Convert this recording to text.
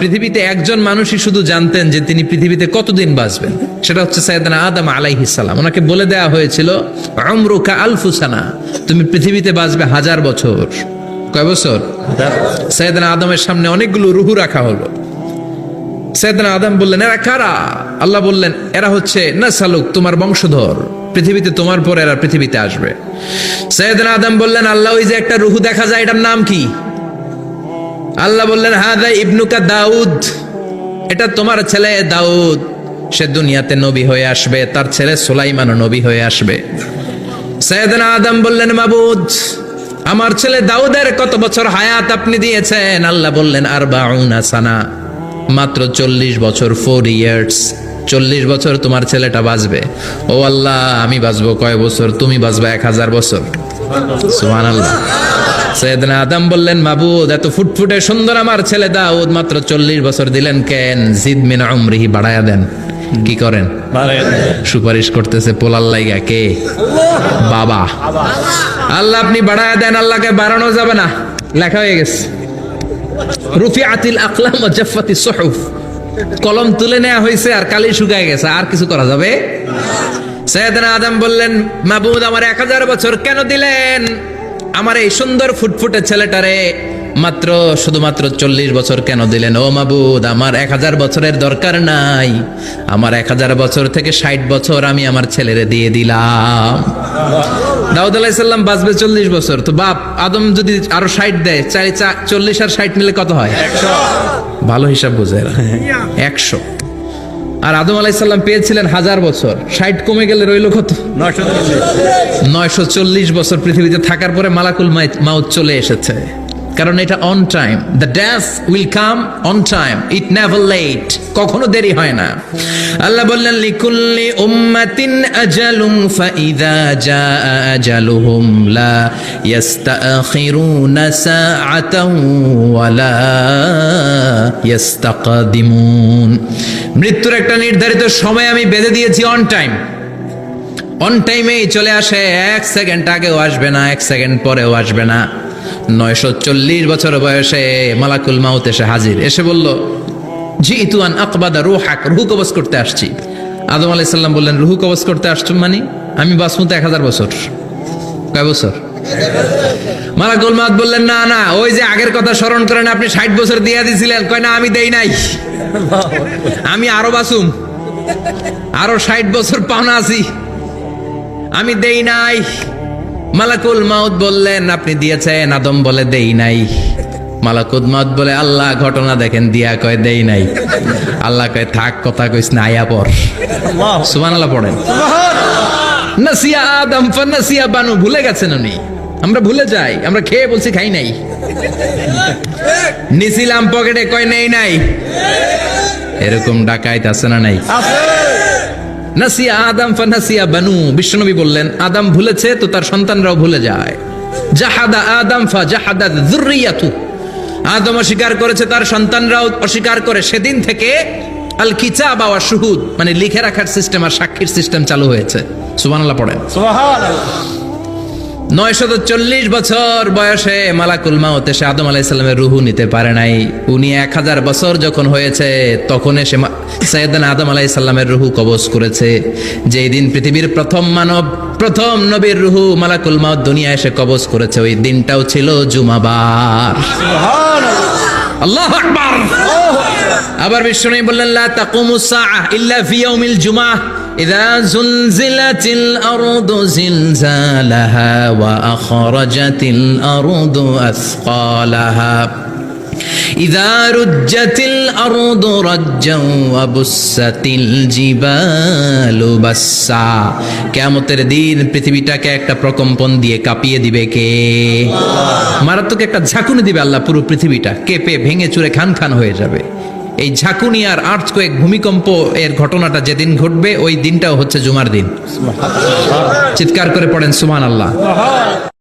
পৃথিবীতে একজন মানুষই শুধু জানতেন যে তিনি পৃথিবীতে কতদিন বাঁচবেন, সেটা হচ্ছে সাইয়েদনা আদম আলাইহিস সালাম। ওনাকে বলে দেওয়া হয়েছিল উমরুকা আলফু সানা, তুমি পৃথিবীতে বাঁচবে 1000 বছর। কয় বছর? সাইয়েদনা আদমের সামনে অনেকগুলো রুহু রাখা হলো। সাইয়েদনা আদম বললেন, এরা কারা? আল্লাহ বললেন, এরা হচ্ছে নাসালুক, তোমার বংশধর, পৃথিবীতে তোমার পর এরা পৃথিবীতে আসবে। সাইয়েদনা আদম বললেন, আল্লাহ ওই যে একটা রুহু দেখা যায়, এটার নাম কি? আল্লাহ বললেন, হাদা ইবনুকা দাউদ, এটা তোমার ছেলে দাউদ, সে দুনিয়াতে নবী হয়ে আসবে, তার ছেলে সুলাইমানও নবী হয়ে আসবে। সাইয়েদনা আদম বললেন, মাবুদ, আমার ছেলে দাউদের কত বছর হায়াত আপনি দিয়েছেন? আল্লাহ বললেন, 40 সানা, মাত্র 40 বছর, 4 ইয়ার্স, 40 বছর তোমার ছেলেটা বাঁচবে। ও আল্লাহ, আমি বাঁচবো কয় বছর? তুমি বাঁচবা 1000 বছর। সুবহানাল্লাহ। সাইয়েদনা আদম বললেন, মাবুদ, এত ফুটফুটে সুন্দর আমার ছেলে দাউদ, মাত্র 40 বছর দিলেন কেন? জিদ মিন উমরিহি, বাড়ায়া দেন। কি করেন? সুপারিশ করতেছে পোলার লাইগা। কে? বাবা। আল্লাহ আপনি বাড়ায়া দেন। আল্লাহকে বাড়ানো যাবে না, লেখা হয়ে গেছে। রুফিআতিল আকলাম ওয়া জাফফাতিস সুহুফ, কলম তুলে নেওয়া হয়েছে আর কালি শুকায় গেছে, আর কিছু করা যাবে? সাইয়েদনা আদম বললেন, মাবুদ, আমার 1000 বছর কেন দিলেন? আমার এই সুন্দর ফুটফুটে ছেলেটারে মাত্র শুধুমাত্র 40 বছর কেন দিলেন? ও মাবুদ, আমার 1000 বছরের দরকার নাই, আমার 1000 বছর থেকে 60 বছর আমি আমার ছেলেরে দিয়ে দিলাম। দাউদ আলাইহিস সালাম বাঁচবে 40 বছর, তো বাপ আদম যদি আরো 60 দেয়, 40 আর 60 মিলে কত হয়? 100। ভালো হিসাব বুঝে 100। আর আদম আলাইহিস সালাম পেয়েছিলেন 1000 বছর, 60 কমে গেলে রইল কত? 940 বছর পৃথিবীতে থাকার পরে মালাকুল মাউত চলে এসেছে। কারণ এটা on time, the death will come on time, it never late, কখনো দেরি হয় না। আল্লাহ বললেন, লিকুল্লি উম্মাতিন আজালুম ফাইযা জাআ আজালুহুম লা ইস্তাখিরুনা সাআতাও ওয়া লা ইস্তাকদিমুন। মৃত্যুর একটা নির্ধারিত সময় আমি বেঁধে দিয়েছি, অন টাইম, অন টাইমেই চলে আসে, 1 সেকেন্ড আগেও আসবে না, 1 সেকেন্ড পরেও আসবে না। 940 বছর বয়সে মালাকুল মাউত এসে হাজির, এসে বলল, জিতু আন আকবাদা রূহাক, রূহ কবজ করতে আসছি। আদম আলাইহিস সালাম বললেন, রূহ কবজ করতে আসছো মানে? আমি বাঁচবো তো 1000 বছর। কয় বছর? মালাকুল মাউত বললেন, না না, ওই যে আগের কথা স্মরণ করেন, আপনি 60 বছর দিয়ে দিয়েছিলেন। কয় না, আমি দেই নাই, আমি আরো বাঁচুম, আরো 60 বছর পাওনা আছি, আমি দেই নাই। মালাকুল মাউত বললেন, আপনি দিয়েছেন। আদম বলে, দেই নাই। মালাকুল মাউত বলে, আল্লাহ ঘটনা দেখেন, দিয়া কয় দেই নাই। আল্লাহ কয়, থাক, কথা কইস না, আয়া পড়। সুবহানাল্লাহ পড়েন। নাসিয়া আদম ফানাসিয়া বানু, ভুলে গেছেন উনি। আমরা ভুলে যাই, আমরা খেয়ে বলছি খাই নাই, নিছিলাম পকেটে, কয় নেই নাই। এরকম ডাকাইত আছে না নাই? নাসিয়া আদম ফানাসিয়া বানু, বিশ্বনবী বললেন, আদম ভুলেছে তো তার সন্তানরাও ভুলে যায়। জাহাদা আদম ফাজাহাদাত যুররিয়াতু, আদম অস্বীকার করেছে, তার সন্তানরাও অস্বীকার করে। সেদিন থেকে আল কিতাব ওয়া শুহুদ, মানে লিখে রাখার সিস্টেম আর সাক্ষীর সিস্টেম চালু হয়েছে। সুবহানাল্লাহ পড়েন। সুবহানাল্লাহ। 940 বছর বয়সে মালাকুল মাউত এসে আদম আলাইহিস সালামের রূহ নিতে পারে নাই। উনি 1000 বছর যখন হয়েছে তখন এসে সাইয়েদনা আদম আলাইহিস সালামের রূহ কবজ করেছে। যেই দিন পৃথিবীর প্রথম মানব, প্রথম নবীর রূহ মালাকুল মাউত দুনিয়ায় এসে কবজ করেছে, ওই দিনটাও ছিল জুমাবার। সুবহানাল্লাহ, আল্লাহু আকবার। আবার বিশ্বনবী বললেন, লা তাকুমুস সাআহ ইল্লা ফি ইয়াউমিল জুমআহ ইযা যুলজিলাতিল আরদু জিলজালাহা ওয়া আখরাজাতিল আরদু আসকালাহা ইযা রুজ্জাতিল আরদু রাজ্জাও ওয়া বুসাতিল জিবালু বাসসা। কিয়ামতের দিন পৃথিবীটাকে একটা প্রকম্পন দিয়ে কাঁপিয়ে দিবে কে? মারাত্মক একটা ঝাঁকুনি দিবে আল্লাহ, পুরো পৃথিবীটা কেঁপে ভেঙে চুরে খান খান হয়ে যাবে। এই ঝাঁকুনি আর আর্থকোয়েক, ভূমিকম্প এর ঘটনাটা যেদিন ঘটবে ওই দিনটাও হচ্ছে জুমার দিন। চিৎকার করে পড়েন সুবহানাল্লাহ।